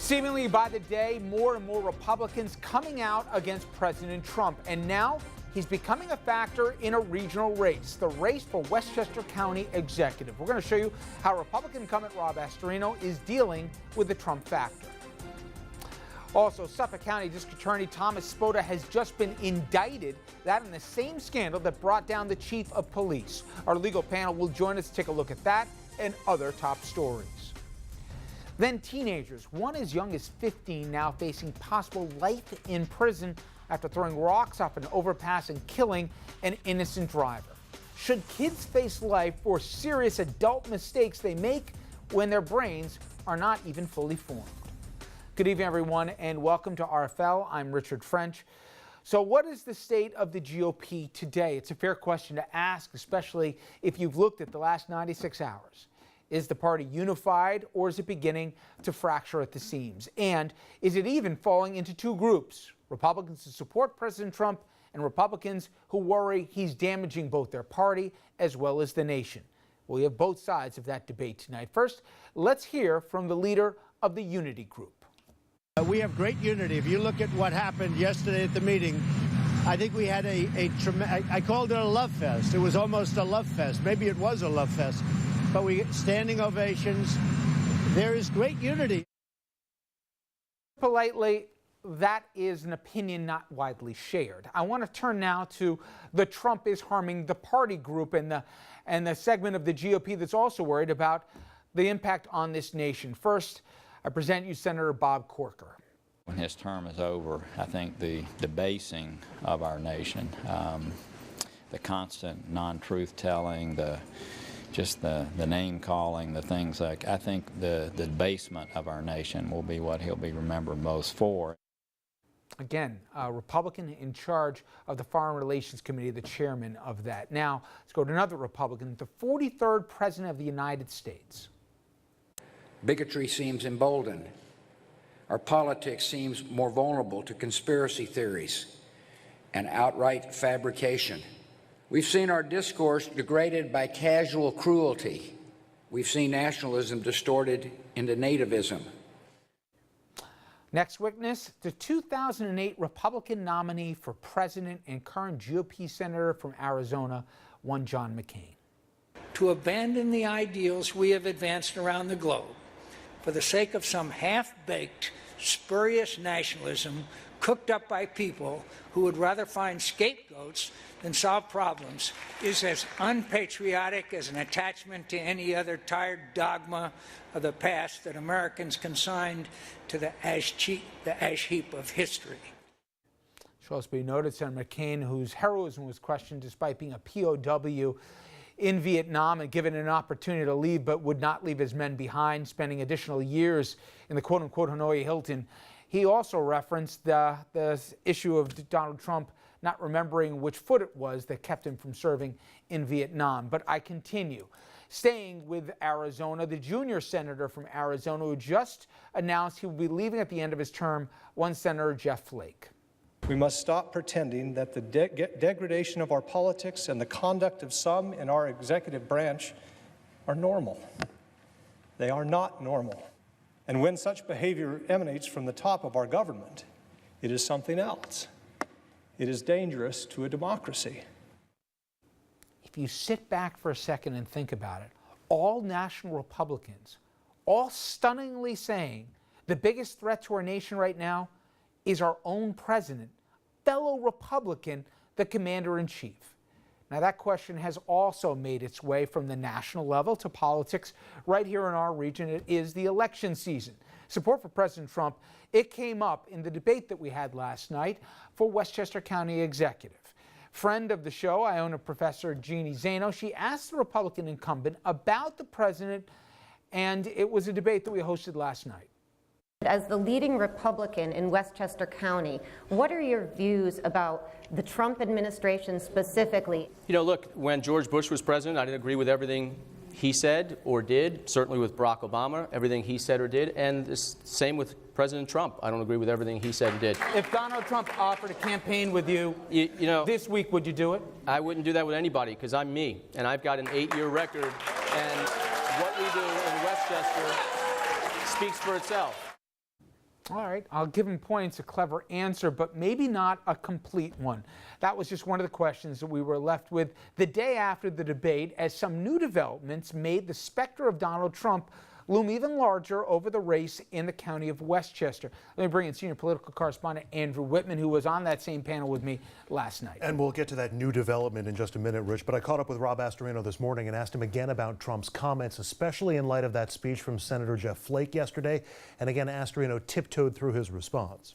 Seemingly by the day, more and more Republicans coming out against President Trump. And now he's becoming a factor in a regional race, the race for Westchester County Executive. We're going to show you how Republican incumbent Rob Astorino is dealing with the Trump factor. Also, Suffolk County District Attorney Thomas Spota has just been indicted, that in the same scandal that brought down the chief of police. Our legal panel will join us to take a look at that and other top stories. Then teenagers, one as young as 15, now facing possible life in prison after throwing rocks off an overpass and killing an innocent driver. Should kids face life for serious adult mistakes they make when their brains are not even fully formed? Good evening, everyone, and welcome to RFL. I'm Richard French. So what is the state of the GOP today? It's a fair question to ask, especially if you've looked at the last 96 hours. Is the party unified, or is it beginning to fracture at the seams? And is it even falling into two groups, Republicans who support President Trump and Republicans who worry he's damaging both their party as well as the nation? We have both sides of that debate tonight. First, let's hear from the leader of the Unity Group. We have great unity. If you look at what happened yesterday at the meeting, I think we had I called it a love fest. It was almost a love fest. Maybe it was a love fest. But we get standing ovations. There is great unity. Politely, that is an opinion not widely shared. I want to turn now to the Trump is harming the party group and the segment of the GOP that's also worried about the impact on this nation. First, I present you Senator Bob Corker. When his term is over, I think the debasing of our nation, the constant non-truth telling, the name calling, the things like, I think the debasement of our nation will be what he'll be remembered most for. Again, a Republican in charge of the Foreign Relations Committee, the chairman of that. Now, let's go to another Republican, the 43rd President of the United States. Bigotry seems emboldened. Our politics seems more vulnerable to conspiracy theories and outright fabrication. We've seen our discourse degraded by casual cruelty. We've seen nationalism distorted into nativism. Next witness, the 2008 Republican nominee for president and current GOP senator from Arizona, one John McCain. To abandon the ideals we have advanced around the globe for the sake of some half-baked, spurious nationalism cooked up by people who would rather find scapegoats than solve problems is as unpatriotic as an attachment to any other tired dogma of the past that Americans consigned to the ash heap of history. Should also be noted, Senator McCain, whose heroism was questioned despite being a POW in Vietnam and given an opportunity to leave, but would not leave his men behind, spending additional years in the quote-unquote Hanoi Hilton. He also referenced the issue of Donald Trump not remembering which foot it was that kept him from serving in Vietnam. But I continue. Staying with Arizona, the junior senator from Arizona who just announced he will be leaving at the end of his term, one Senator Jeff Flake. We must stop pretending that the degradation of our politics and the conduct of some in our executive branch are normal. They are not normal. And when such behavior emanates from the top of our government, it is something else. It is dangerous to a democracy. If you sit back for a second and think about it, all national Republicans, all stunningly saying the biggest threat to our nation right now is our own president, fellow Republican, the commander-in-chief. Now, that question has also made its way from the national level to politics right here in our region. It is the election season. Support for President Trump, it came up in the debate that we had last night for Westchester County Executive. Friend of the show, Iona Professor Jeannie Zaino, she asked the Republican incumbent about the president, and it was a debate that we hosted last night. As the leading Republican in Westchester County, what are your views about the Trump administration specifically? You know, look, when George Bush was president, I didn't agree with everything he said or did, certainly with Barack Obama, everything he said or did, and the same with President Trump. I don't agree with everything he said or did. If Donald Trump offered a campaign with you, you know, this week, would you do it? I wouldn't do that with anybody because I'm me, and I've got an 8-year record, and what we do in Westchester speaks for itself. All right, I'll give him points, a clever answer, but maybe not a complete one. That was just one of the questions that we were left with the day after the debate, as some new developments made the specter of Donald Trump loom even larger over the race in the county of Westchester. Let me bring in senior political correspondent Andrew Whitman, who was on that same panel with me last night. And we'll get to that new development in just a minute, Rich, but I caught up with Rob Astorino this morning and asked him again about Trump's comments, especially in light of that speech from Senator Jeff Flake yesterday. And again, Astorino tiptoed through his response.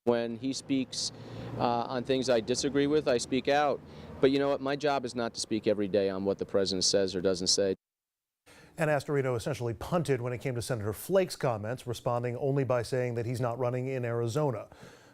When he speaks on things I disagree with, I speak out. But you know what? My job is not to speak every day on what the president says or doesn't say. And Astorino essentially punted when it came to Senator Flake's comments, responding only by saying that he's not running in Arizona.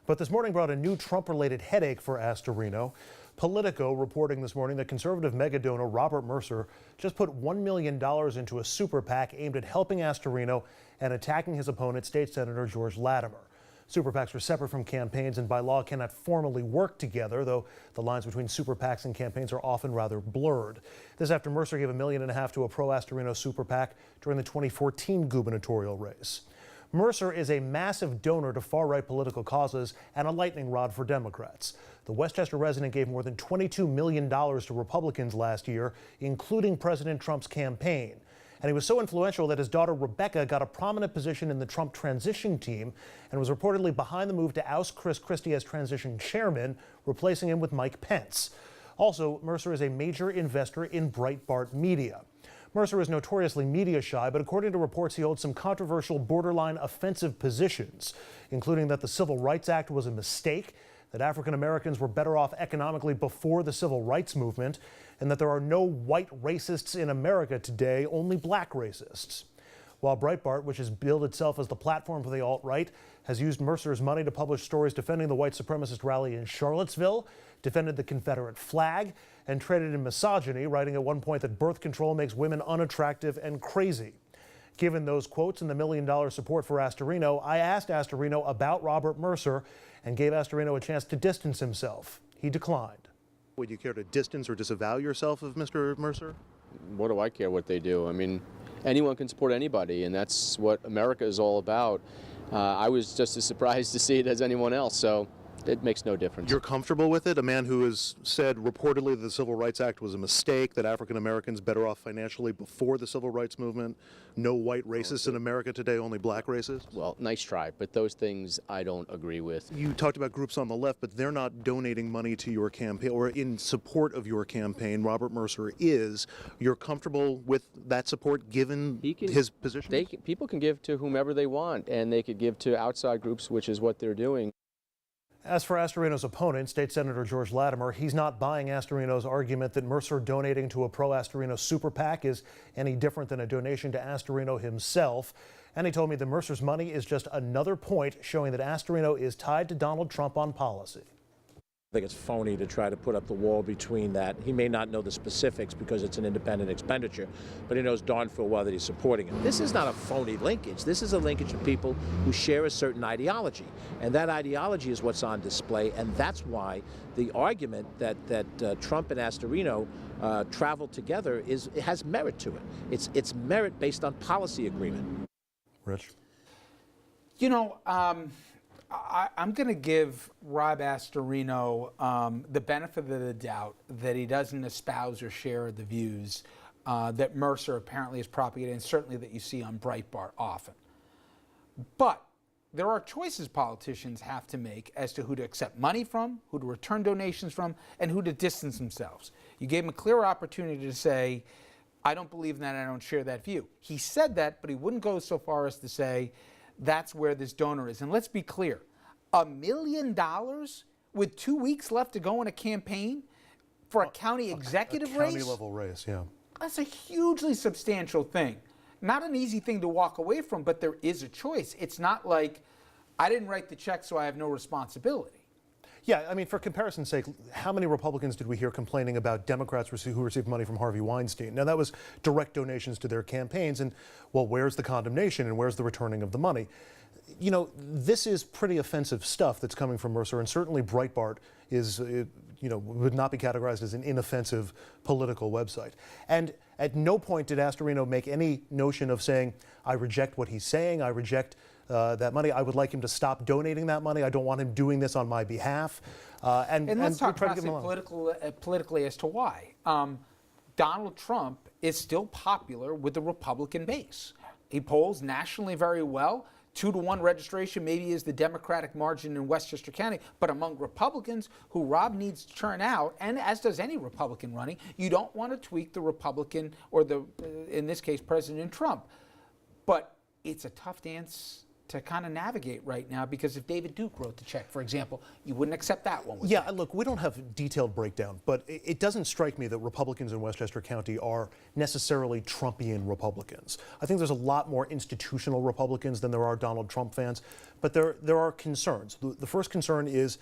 But this morning brought a new Trump-related headache for Astorino. Politico reporting this morning that conservative mega donor Robert Mercer just put $1 million into a super PAC aimed at helping Astorino and attacking his opponent, State Senator George Latimer. Super PACs are separate from campaigns and by law cannot formally work together, though the lines between super PACs and campaigns are often rather blurred. This after Mercer gave $1.5 million to a pro-Astorino super PAC during the 2014 gubernatorial race. Mercer is a massive donor to far-right political causes and a lightning rod for Democrats. The Westchester resident gave more than $22 million to Republicans last year, including President Trump's campaign. And he was so influential that his daughter Rebecca got a prominent position in the Trump transition team and was reportedly behind the move to oust Chris Christie as transition chairman, replacing him with Mike Pence. Also, Mercer is a major investor in Breitbart Media. Mercer is notoriously media shy, but according to reports, he holds some controversial, borderline offensive positions, including that the Civil Rights Act was a mistake, that African Americans were better off economically before the Civil Rights Movement, and that there are no white racists in America today, only black racists. While Breitbart, which has billed itself as the platform for the alt-right, has used Mercer's money to publish stories defending the white supremacist rally in Charlottesville, defended the Confederate flag, and traded in misogyny, writing at one point that birth control makes women unattractive and crazy. Given those quotes and the $1 million support for Astorino, I asked Astorino about Robert Mercer and gave Astorino a chance to distance himself. He declined. Would you care to distance or disavow yourself of Mr. Mercer? What do I care what they do? I mean, anyone can support anybody, and that's what America is all about. I was just as surprised to see it as anyone else, so it makes no difference. You're comfortable with it? A man who has said reportedly that the Civil Rights Act was a mistake, that African Americans better off financially before the Civil Rights Movement, no white racists in America today, only black racists? Well, nice try, but those things I don't agree with. You talked about groups on the left, but they're not donating money to your campaign or in support of your campaign. Robert Mercer is. You're comfortable with that support given his position? People can give to whomever they want, and they could give to outside groups, which is what they're doing. As for Astorino's opponent, State Senator George Latimer, he's not buying Astorino's argument that Mercer donating to a pro-Astorino super PAC is any different than a donation to Astorino himself. And he told me that Mercer's money is just another point showing that Astorino is tied to Donald Trump on policy. I think it's phony to try to put up the wall between that. He may not know the specifics because it's an independent expenditure, but he knows darn full well that he's supporting it. This is not a phony linkage. This is a linkage of people who share a certain ideology, and that ideology is what's on display, and that's why the argument that Trump and Astorino traveled together has merit to it. It's merit based on policy agreement. Rich? You know, I'm going to give Rob Astorino the benefit of the doubt that he doesn't espouse or share the views that Mercer apparently is propagating, and certainly that you see on Breitbart often. But there are choices politicians have to make as to who to accept money from, who to return donations from, and who to distance themselves. You gave him a clear opportunity to say, I don't believe in that, I don't share that view. He said that, but he wouldn't go so far as to say, that's where this donor is. And let's be clear, $1 million with 2 weeks left to go in a campaign for a county executive race? County level race, yeah. That's a hugely substantial thing. Not an easy thing to walk away from, but there is a choice. It's not like, I didn't write the check, so I have no responsibility. Yeah, I mean, for comparison's sake, how many Republicans did we hear complaining about Democrats who received money from Harvey Weinstein? Now, that was direct donations to their campaigns, and, well, where's the condemnation and where's the returning of the money? You know, this is pretty offensive stuff that's coming from Mercer, and certainly Breitbart is, would not be categorized as an inoffensive political website. And at no point did Astorino make any notion of saying, I reject what he's saying, I reject that money. I would like him to stop donating that money. I don't want him doing this on my behalf. And let's talk try to give him politically as to why. Donald Trump is still popular with the Republican base. He polls nationally very well. 2-to-1 registration maybe is the Democratic margin in Westchester County, but among Republicans who Rob needs to turn out, and as does any Republican running, you don't want to tweak the Republican or in this case, President Trump. But it's a tough dance to kind of navigate right now, because if David Duke wrote the check, for example, you wouldn't accept that one. Yeah, look, we don't have a detailed breakdown, but it doesn't strike me that Republicans in Westchester County are necessarily Trumpian Republicans. I think there's a lot more institutional Republicans than there are Donald Trump fans, but there are concerns. The first concern is,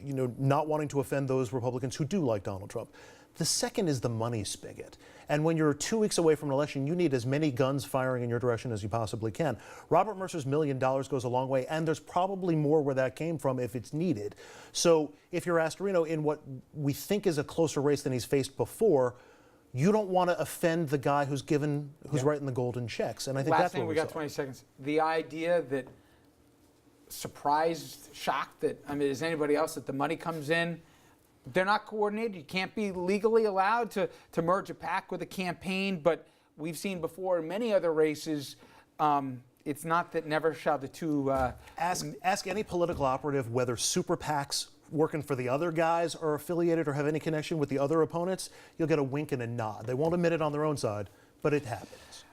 not wanting to offend those Republicans who do like Donald Trump. The second is the money spigot. And when you're 2 weeks away from an election, you need as many guns firing in your direction as you possibly can. Robert Mercer's $1 million goes a long way, and there's probably more where that came from if it's needed. So if you're Astorino in what we think is a closer race than he's faced before, you don't want to offend the guy who's writing the golden checks. And I think Last that's thing, what we got 20 seconds. The idea that surprised, shocked that, as anybody else, that the money comes in, they're not coordinated. You can't be legally allowed to merge a PAC with a campaign, but we've seen before in many other races, it's not that never shall the two... Ask any political operative whether super PACs working for the other guys are affiliated or have any connection with the other opponents. You'll get a wink and a nod. They won't admit it on their own side, but it happens.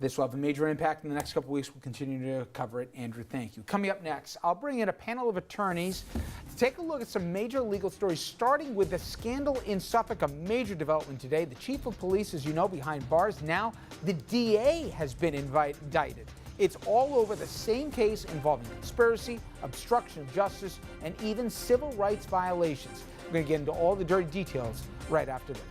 This will have a major impact in the next couple of weeks. We'll continue to cover it. Andrew, thank you. Coming up next, I'll bring in a panel of attorneys to take a look at some major legal stories, starting with the scandal in Suffolk, a major development today. The chief of police, as you know, behind bars. Now the DA has been indicted. It's all over the same case involving conspiracy, obstruction of justice, and even civil rights violations. We're going to get into all the dirty details right after this.